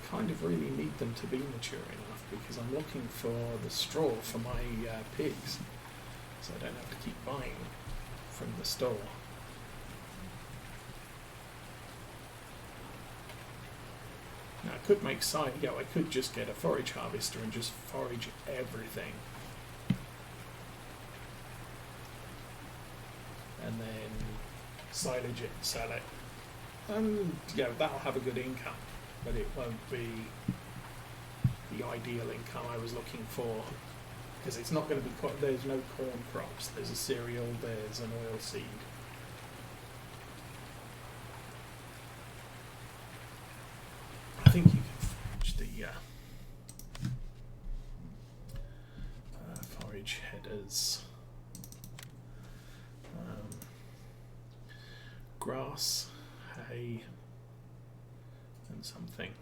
kind of really need them to be mature enough because I'm looking for the straw for my pigs, so I don't have to keep buying from the store. Now I could make I could just get a forage harvester and just forage everything. And then silage it and sell it. And yeah, that'll have a good income, but it won't be the ideal income I was looking for, because it's not going to be quite, there's no corn crops, there's a cereal, there's an oil seed. I think you can forage the forage headers. Grass, hay, and something.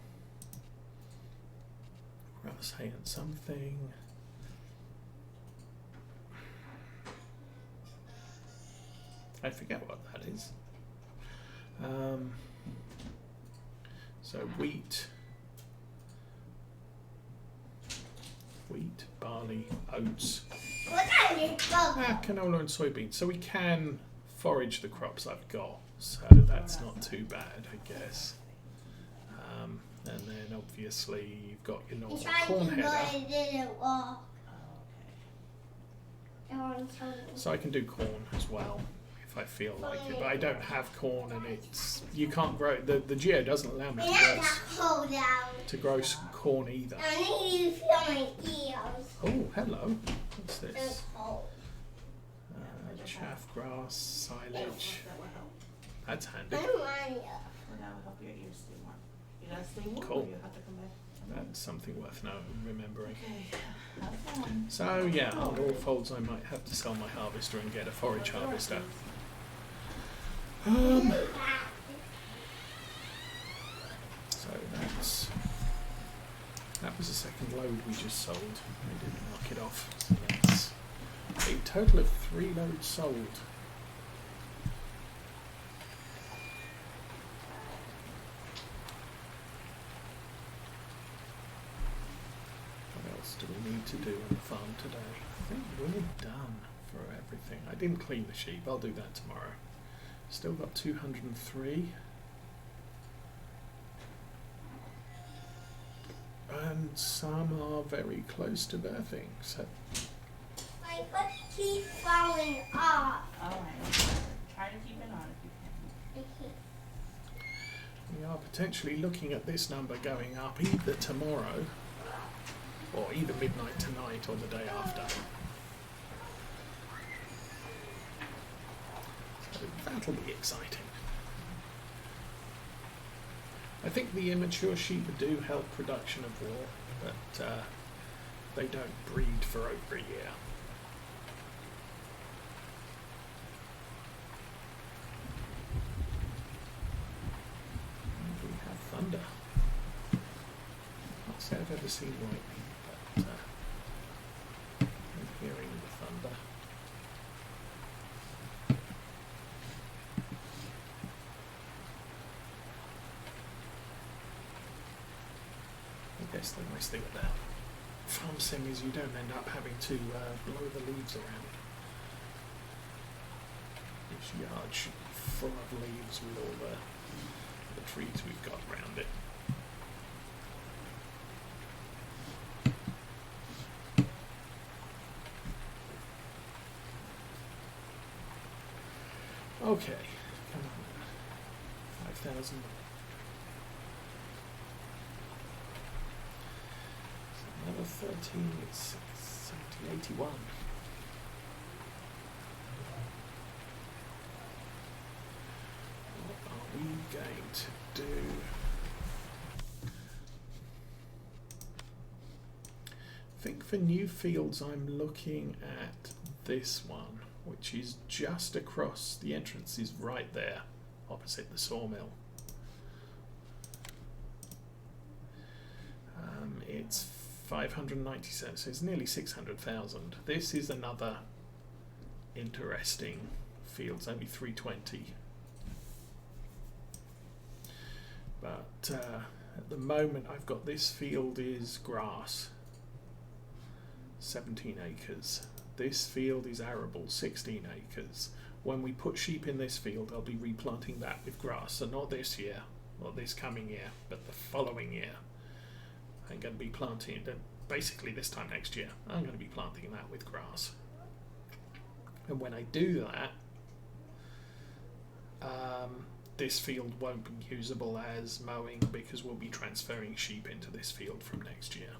Grass, hay, and something. I forget what that is. So wheat, barley, oats, canola and soybeans. So we can forage the crops I've got, so that's not too bad, I guess. And then obviously you've got your normal corn header. So I can do corn as well if I feel like it, but I don't have corn, and it's, you can't grow, the geo doesn't allow me to grow corn either. Oh, hello. What's this? Chaff grass, silage. That's handy. Cool. That's something worth remembering. So yeah, on all folds I might have to sell my harvester and get a forage harvester. So that was the second load we just sold. I didn't knock it off. So that's a total of 3 loads sold. What else do we need to do on the farm today? I think we're done for everything. I didn't clean the sheep. I'll do that tomorrow. Still got 203. And some are very close to birthing, so my foot keeps falling off. Alright, try to keep it on if you can. we are potentially looking at this number going up either tomorrow or either midnight tonight or the day after. So that'll be exciting. I think the immature sheep do help production of wool, but they don't breed for over a year. And we have thunder. Can't say I've ever seen lightning, but I'm hearing the thunder. I guess the nice thing about farm sim is you don't end up having to blow the leaves around. This yard should be full of leaves with all the trees we've got around it. Okay, come on. 5,000. Another 13, it's 70, 81. What are we going to do? I think for new fields I'm looking at this one, which is just across, the entrance is right there, opposite the sawmill. It's 597, so it's nearly 600,000. This is another interesting field, it's only 320. But At the moment I've got this field is grass, 17 acres. This field is arable, 16 acres. When we put sheep in this field, I'll be replanting that with grass. So not this year, or this coming year, but the following year. I'm going to be planting it, basically this time next year, I'm going to be planting that with grass. And when I do that, this field won't be usable as mowing because we'll be transferring sheep into this field from next year.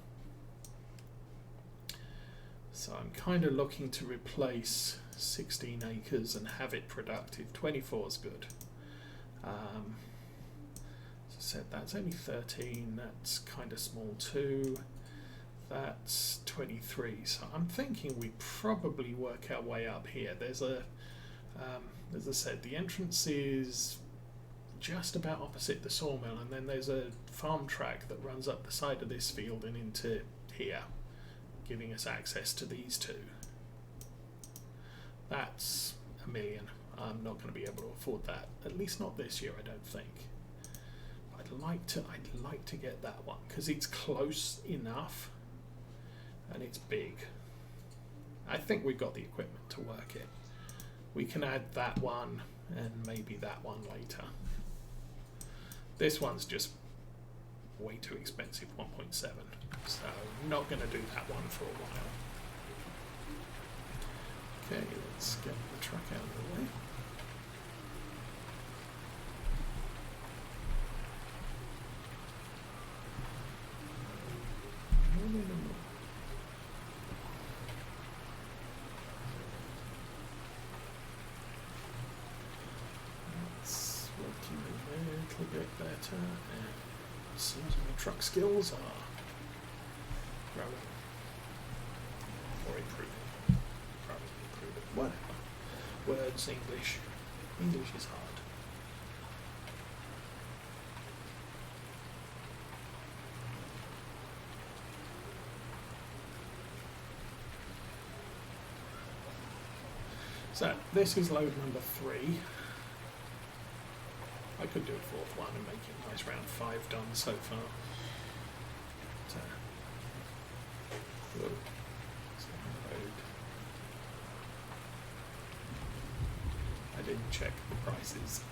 So I'm kind of looking to replace 16 acres and have it productive. 24 is good. As I said, that's only 13. That's kind of small too. That's 23. So I'm thinking we probably work our way up here. There's a, as I said, the entrance is just about opposite the sawmill, and then there's a farm track that runs up the side of this field and into here, giving us access to these two. That's $1 million. I'm not going to be able to afford that, at least not this year, I don't think. I'd like to get that one because it's close enough and it's big. I think we've got the equipment to work it. We can add that one and maybe that one later. This one's just way too expensive, 1.7. So I'm not going to do that one for a while. Okay, let's get the truck out of the way. No. It's working a little bit better, and it seems my truck skills are growing or improving. Probably improving. Whatever. Words, English. English is hard. So this is load number 3. I could do a 4th one and make it nice round 5 done so far. But, load. I didn't check the prices.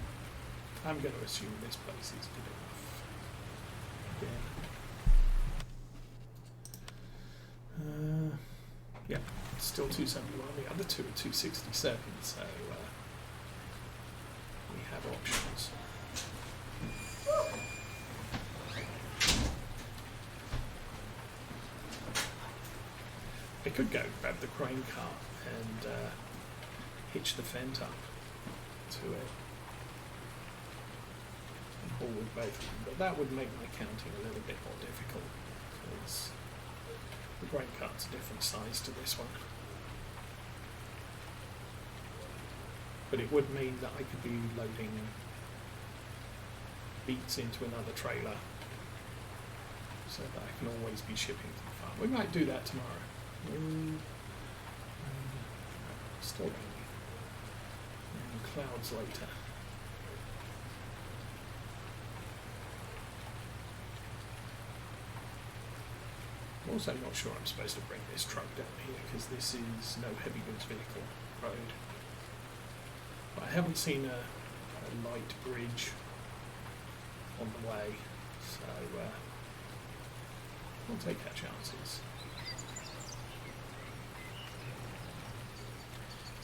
I'm going to assume this place is good enough. Yeah, still 271. The other two are 267, so we have options. I could go grab the crane cart and hitch the fence up to it and haul with both of them, but that would make my counting a little bit more difficult because the grain cart's a different size to this one. But it would mean that I could be loading beets into another trailer so that I can always be shipping to the farm. We might do that tomorrow. Still raining. And clouds later. I'm also not sure I'm supposed to bring this truck down here because this is no heavy goods vehicle road. But I haven't seen a light bridge on the way, so we'll take our chances.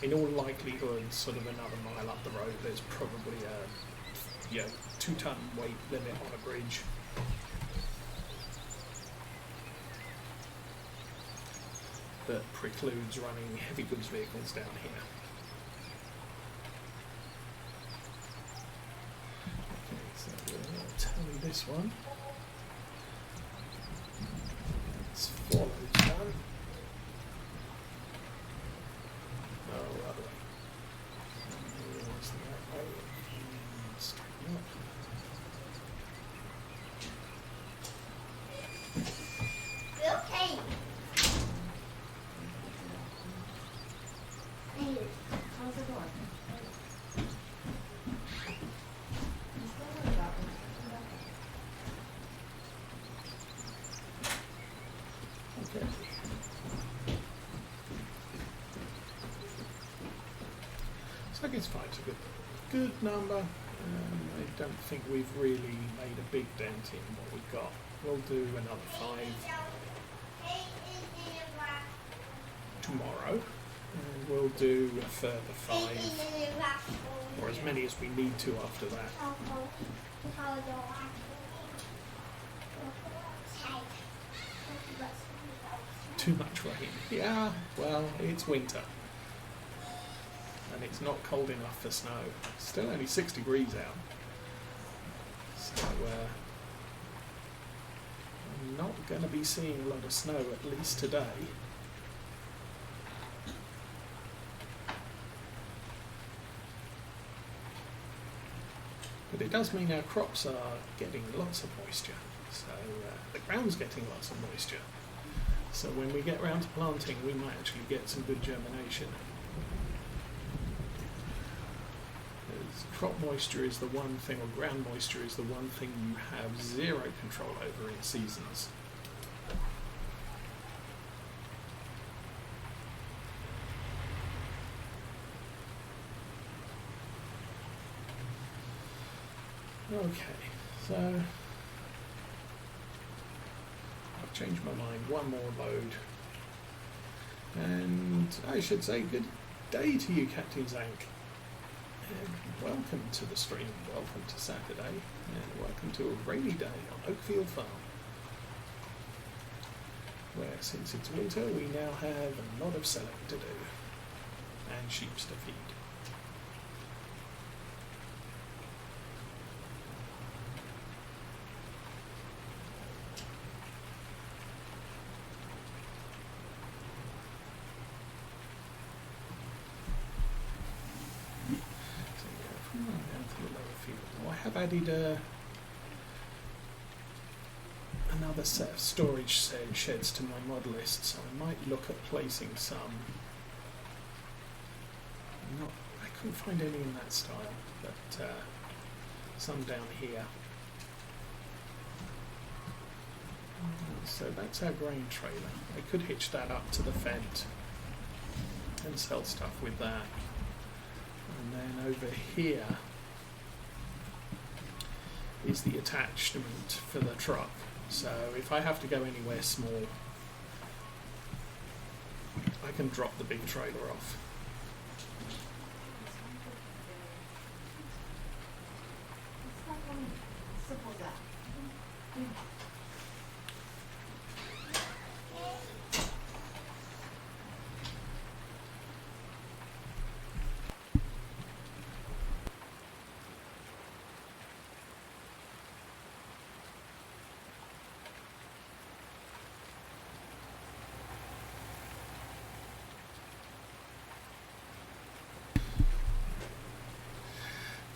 In all likelihood, sort of another mile up the road, there's probably a 2-ton weight limit on a bridge. That precludes running heavy goods vehicles down here. Okay, so we'll tally this one. It's 4 loads done. No, other way. Where's the right way? Straighten up. Okay. How's it going? I guess 5's a good number. I don't think we've really made a big dent in what we've got. We'll do another 5 tomorrow, and we'll do a further 5, or as many as we need to after that. Too much rain. Yeah, well, it's winter. And it's not cold enough for snow. It's still only 6 degrees out. So I'm not going to be seeing a lot of snow, at least today. But it does mean our crops are getting lots of moisture. So the ground's getting lots of moisture. So when we get round to planting, we might actually get some good germination. Crop moisture is the one thing, or ground moisture is the one thing you have zero control over in seasons. Okay, so I've changed my mind. One more load. And I should say good day to you, Captain Zank. And welcome to the stream, welcome to Saturday, and welcome to a rainy day on Oakfield Farm, where since it's winter we now have a lot of selling to do, and sheep to feed. I've added another set of storage sheds to my mod list, so I might look at placing some. I couldn't find any in that style, but some down here. So that's our grain trailer. I could hitch that up to the Fent and sell stuff with that. And then over here is the attachment for the truck. So if I have to go anywhere small, I can drop the big trailer off.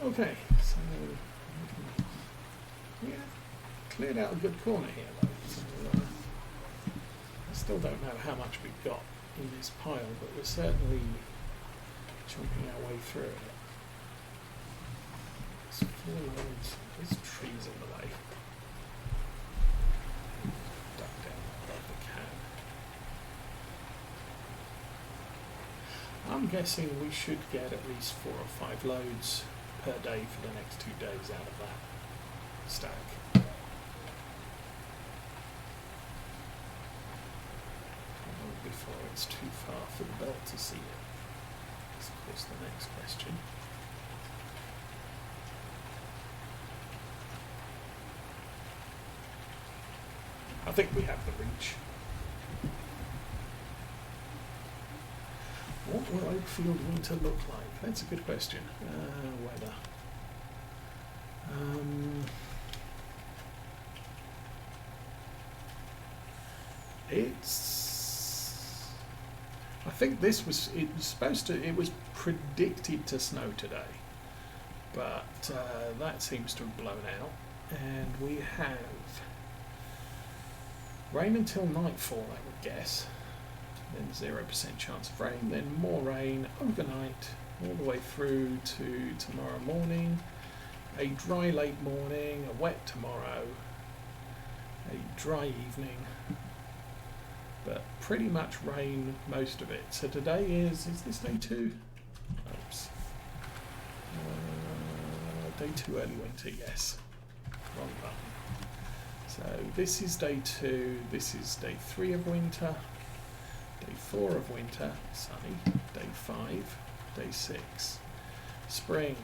Okay, so yeah, cleared out a good corner here though. So, I still don't know how much we've got in this pile, but we're certainly chomping our way through it. There's 4 loads. There's trees in the way. Duck down above the cab. I'm guessing we should get at least 4 or 5 loads per day for the next 2 days out of that stack. Before it's too far for the belt to see it. That's of course the next question. I think we have the reach. What will Oakfield winter look like? That's a good question. Weather. I think it was predicted to snow today, but that seems to have blown out, and we have rain until nightfall, I would guess. Then 0% chance of rain, then more rain overnight, all the way through to tomorrow morning, a dry late morning, a wet tomorrow, a dry evening, but pretty much rain most of it. So today is this day 2? Oops. Day 2 early winter, yes. Wrong button. So this is day 2, this is day 3 of winter, day 4 of winter, sunny, day 5, day 6, spring.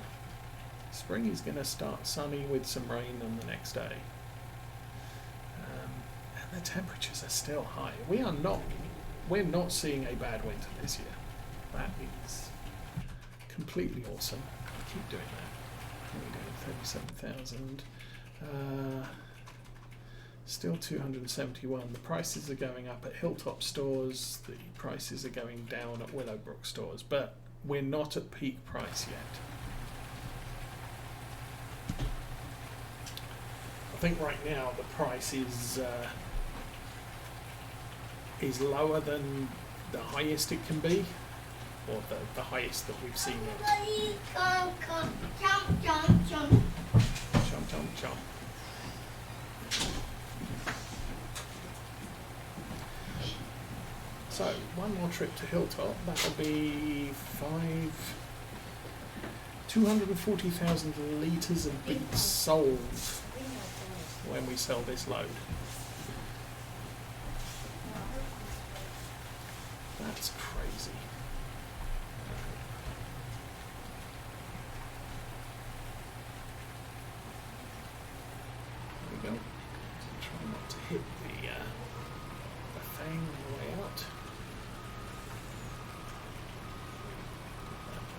Spring is going to start sunny with some rain on the next day. And the temperatures are still high. We're not seeing a bad winter this year. That is completely awesome. I keep doing that. Here we go, 37,000. Still 271. The prices are going up at Hilltop stores. The prices are going down at Willowbrook stores. But we're not at peak price yet. I think right now the price is lower than the highest it can be, or the highest that we've seen it. Everybody come, jump, jump, jump. Jump, jump, jump. So, one more trip to Hilltop, that'll be 240,000 litres of beets sold when we sell this load. That's crazy. There we go. Try not to hit the thing on the way out.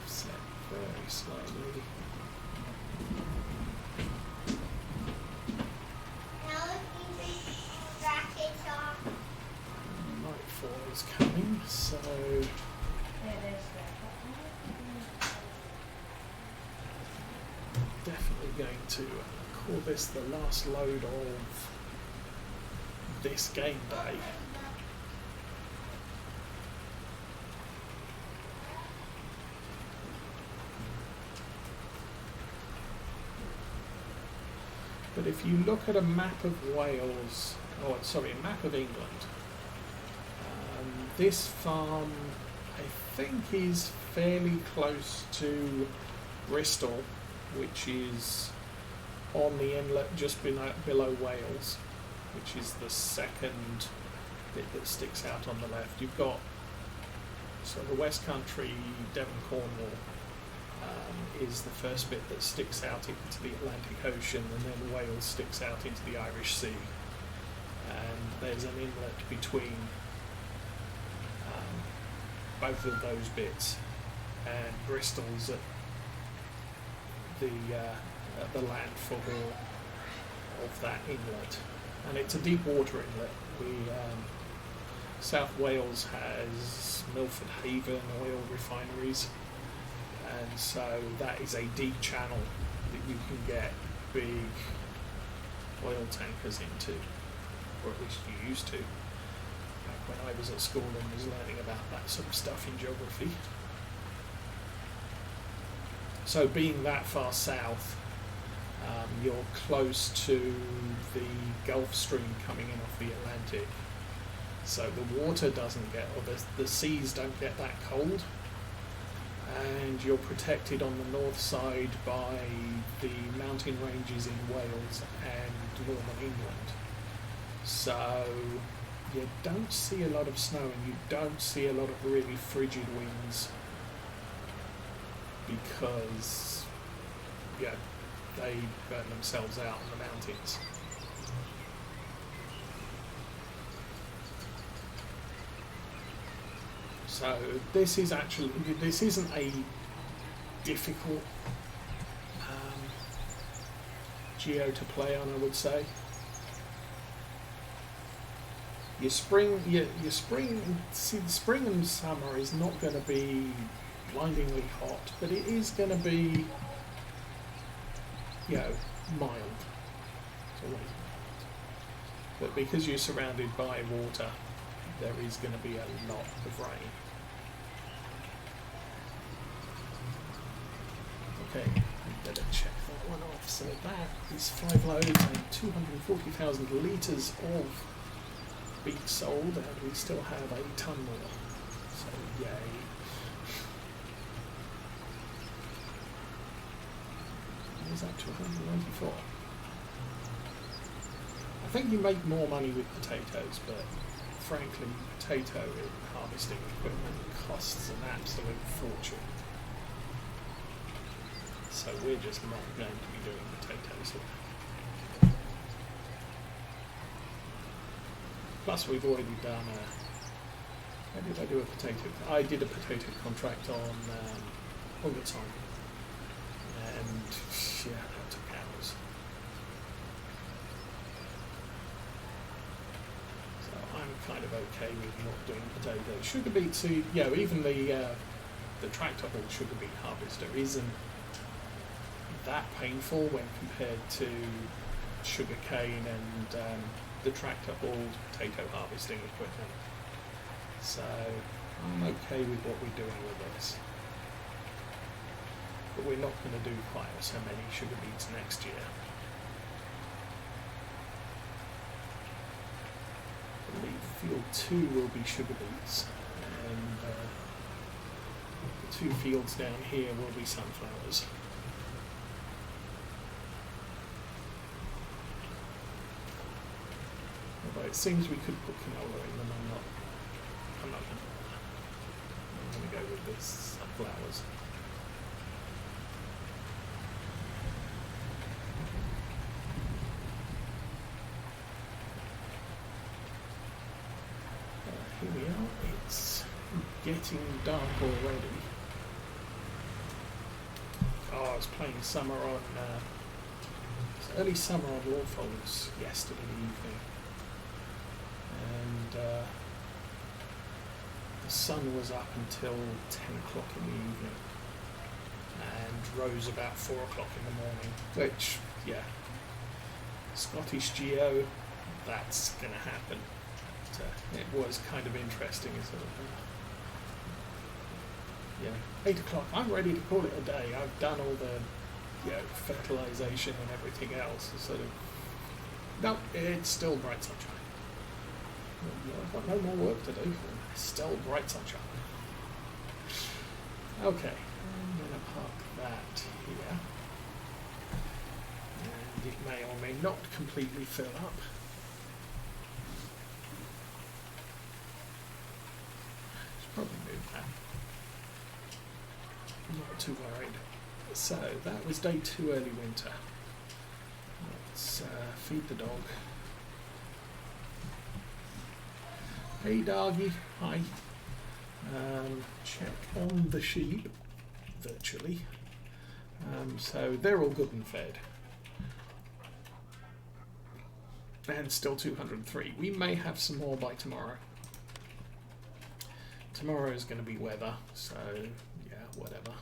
Offset very slightly. Now if you take brackets off. Nightfall is coming, so definitely going to call this the last load of this game day. But if you look at a map of Wales, oh sorry, a map of England, this farm I think is fairly close to Bristol, which is on the inlet just below Wales, which is the second bit that sticks out on the left. You've got so the West Country, Devon, Cornwall, is the first bit that sticks out into the Atlantic Ocean, and then Wales sticks out into the Irish Sea, and there's an inlet between both of those bits, and Bristol's at the landfall of that inlet, and it's a deep water inlet. South Wales has Milford Haven oil refineries, and so that is a deep channel that you can get big oil tankers into, or at least you used to, back when I was at school and was learning about that sort of stuff in geography. So being that far south, you're close to the Gulf Stream coming in off the Atlantic, so the water doesn't get, or the seas don't get that cold, and you're protected on the north side by the mountain ranges in Wales and northern England. So you don't see a lot of snow, and you don't see a lot of really frigid winds, because they burn themselves out on the mountains. So this isn't a difficult geo to play on, I would say. Your spring and summer is not going to be blindingly hot, but it is going to be, mild. It's always mild. But because you're surrounded by water, there is going to be a lot of rain. Okay, I better check that one off. So that is 5 loads and 240,000 litres of beet sold, and we still have a ton more. So yay. Is that to 194? I think you make more money with potatoes, but frankly, potato harvesting equipment costs an absolute fortune. So we're just not going to be doing potatoes here. Plus, we've already done a. Where did I do a potato? I did a potato contract on overtime, and yeah, that took hours. So I'm kind of okay with not doing potatoes. Sugar beet seed, even the tractor haul sugar beet harvester isn't that painful when compared to sugar cane and the tractor hauled potato harvesting equipment. So I'm okay with what we're doing with this. But we're not going to do quite so many sugar beets next year. I believe field 2 will be sugar beets, and the 2 fields down here will be sunflowers. Although it seems we could put canola in them, I'm not going to bother. I'm going to go with the sunflowers. Here we are, it's getting dark already. Oh, I was playing summer on, early summer on Oakfield yesterday evening. And the sun was up until 10 o'clock in the evening and rose about 4 o'clock in the morning, which, yeah, Scottish Geo, that's going to happen. It was kind of interesting. Sort of, 8 o'clock, I'm ready to call it a day. I've done all the fertilisation and everything else. Sort of, no, it's still bright sunshine. I've got no more work to do. Still bright sunshine. Okay, I'm going to park that here. And it may or may not completely fill up. Should probably move that. I'm not too worried. So, that was day 2 early winter. Let's feed the dog. Hey doggy, hi. Check on the sheep, virtually. So they're all good and fed. And still 203. We may have some more by tomorrow. Tomorrow is going to be weather, so yeah, whatever.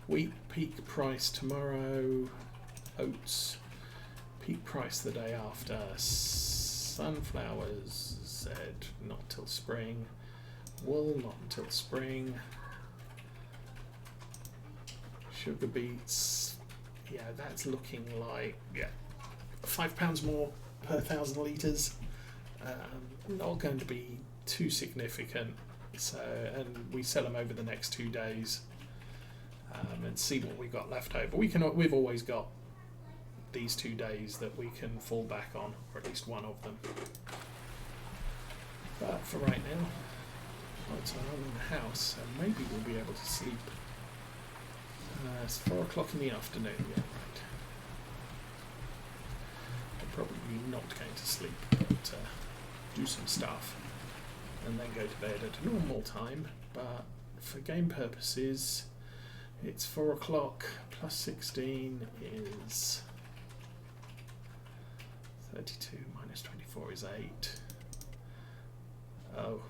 Wheat peak price tomorrow. Oats peak price the day after. Sunflowers said not till spring. Wool not until spring. Sugar beets, yeah, that's looking like £5 more per 1,000 litres. Not going to be too significant. So, and we sell them over the next 2 days and see what we got left over. We've always got these 2 days that we can fall back on, or at least one of them. But for right now, lights are on in the house, and maybe we'll be able to sleep. It's 4 o'clock in the afternoon, yeah, right. I'm probably not going to sleep, but do some stuff, and then go to bed at a normal time. But for game purposes, it's 4 o'clock plus 16 is 32 minus 24 is 8. Oh.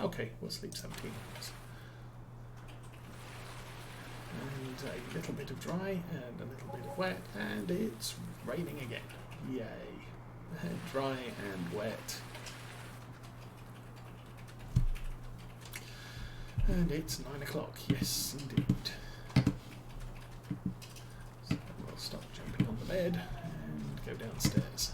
Okay, we'll sleep 17 hours. And a little bit of dry and a little bit of wet, and it's raining again. Yay. And dry and wet. And it's 9 o'clock, yes indeed. So we'll stop jumping on the bed and go downstairs.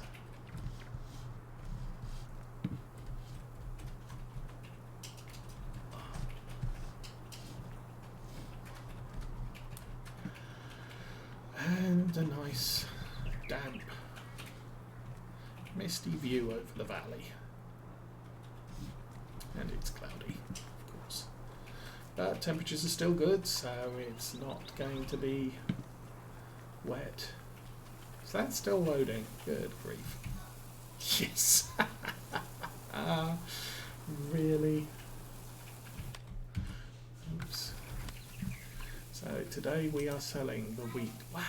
damp, misty view over the valley. And it's cloudy, of course. But temperatures are still good, so it's not going to be wet. So that's still loading. Good grief. Yes! Really? Oops. So today we are selling the wheat. Wow!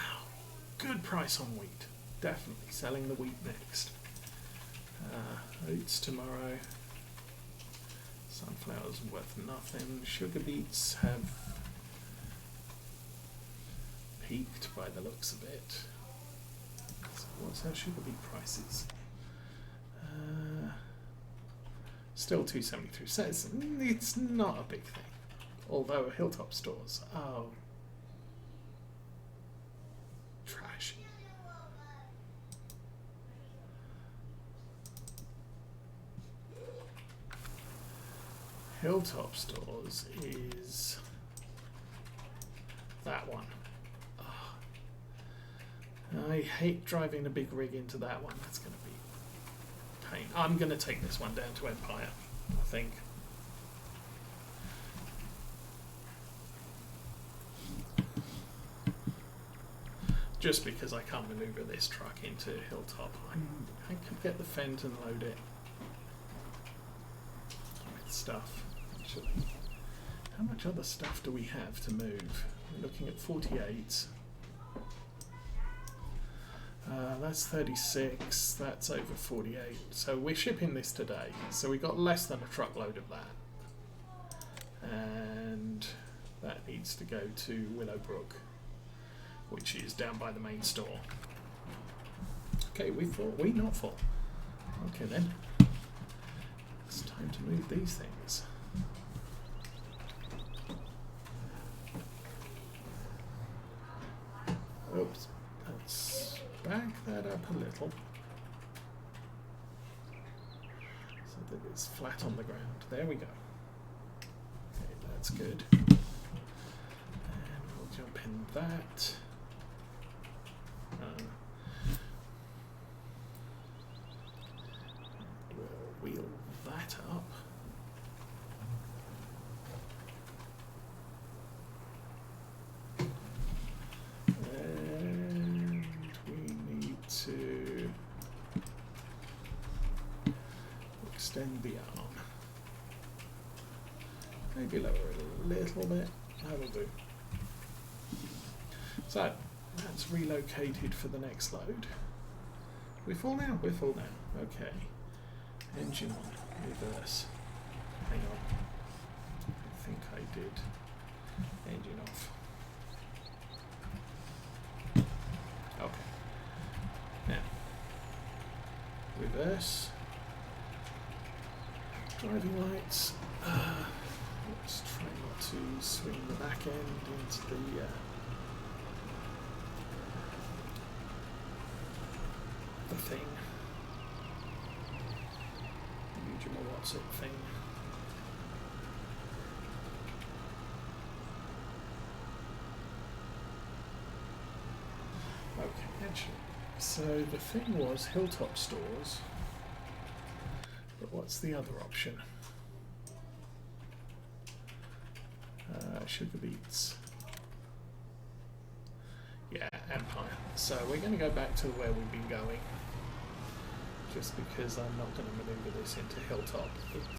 Good price on wheat. Definitely selling the wheat next. Oats tomorrow. Sunflowers worth nothing. Sugar beets have peaked by the looks of it. So what's our sugar beet prices? Still 273 cents. It's not a big thing. Although Hilltop stores, oh, trash. Hilltop stores is that one. Oh, I hate driving a big rig into that one. That's going to be pain. I'm going to take this one down to Empire, I think. Just because I can't manoeuvre this truck into Hilltop. I could get the Fendt and load it with stuff, actually. How much other stuff do we have to move? We're looking at 48. That's 36, that's over 48. So we're shipping this today. So we got less than a truckload of that. And that needs to go to Willowbrook, which is down by the main store. Okay, we full. We not full. Okay then. It's time to move these things. Oops. Let's back that up a little so that it's flat on the ground. There we go. Okay, that's good. And we'll jump in that. We'll wheel that up. And we need to extend the arm. Maybe lower it a little bit. That'll do. So, that's relocated for the next load. We're full now? We're full now. Okay. Engine on. Reverse. Hang on. I think I did. Engine off. Okay. Now. Reverse. Driving lights. Let's try not to swing the back end into the thing. The usual what's it thing. Okay, actually, so the thing was Hilltop stores, but what's the other option? Sugar beets. Yeah, Empire. So we're going to go back to where we've been going, just because I'm not going to manoeuvre this into Hilltop.